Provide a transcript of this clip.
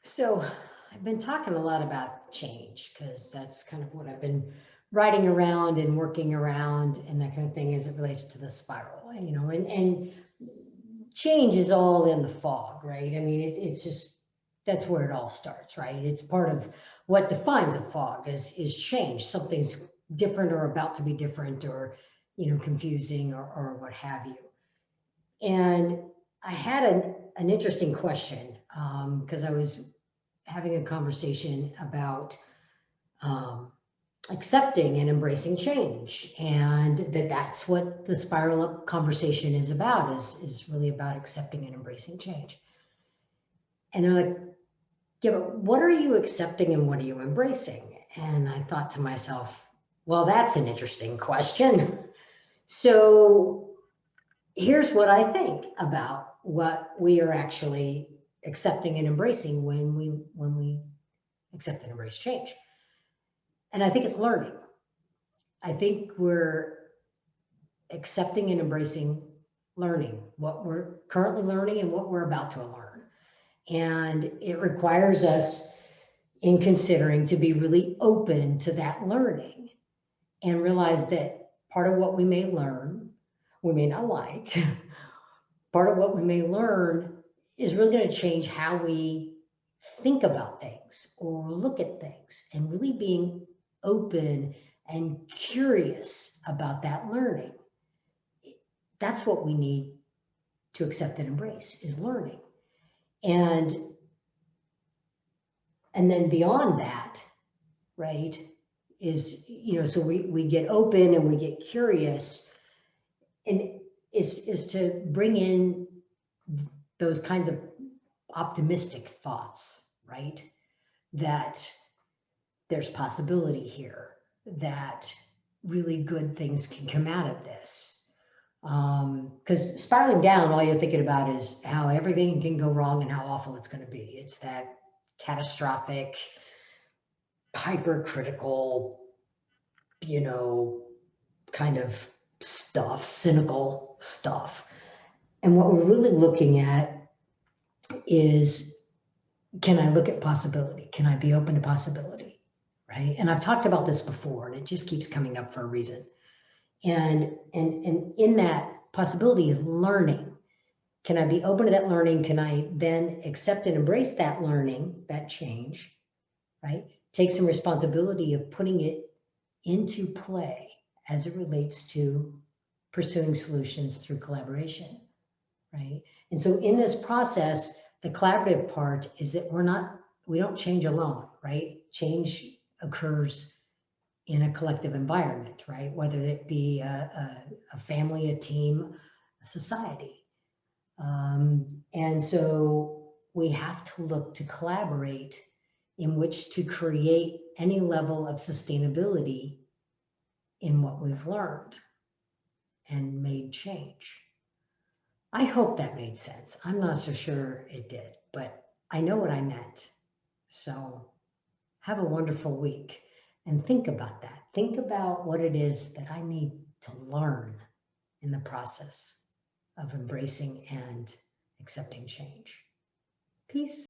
So I've been talking a lot about change because that's kind of what I've been writing around and working around and that kind of thing as it relates to the spiral, and change is all in the fog, right? I mean, it's just, that's where it all starts, right? It's part of what defines a fog is change. Something's different or about to be different or, confusing or what have you. And I had an interesting question because I was having a conversation about um, accepting and embracing change, and that's what the spiral up conversation is about. Is really about accepting and embracing change. And they're like, yeah, but what are you accepting and what are you embracing? And I thought to myself, well, that's an interesting question. So here's what I think about what we are actually accepting and embracing when we accept and embrace change. And I think it's learning. I think we're accepting and embracing learning, what we're currently learning and what we're about to learn. And it requires us in considering to be really open to that learning and realize that part of what we may learn, we may not like. Part of what we may learn is really going to change how we think about things or look at things, and really being open and curious about that learning. That's what we need to accept and embrace, is learning. And and then beyond that, right, is, so we get open and we get curious, and is to bring in those kinds of optimistic thoughts, right? That there's possibility here, that really good things can come out of this. Because spiraling down, all you're thinking about is how everything can go wrong and how awful it's going to be. It's that catastrophic, hypercritical, you know, kind of stuff, cynical stuff. And what we're really looking at is, can I look at possibility? Can I be open to possibility? Right? And I've talked about this before, and it just keeps coming up for a reason. And in that possibility is learning. Can I be open to that learning? Can I then accept and embrace that learning, that change, right? Take some responsibility of putting it into play as it relates to pursuing solutions through collaboration, right? And so in this process, the collaborative part is that we don't change alone, right? Change occurs in a collective environment, right? Whether it be a family, a team, a society. And so we have to look to collaborate in which to create any level of sustainability in what we've learned and made change. I hope that made sense. I'm not so sure it did, but I know what I meant. So have a wonderful week and think about that. Think about what it is that I need to learn in the process of embracing and accepting change. Peace.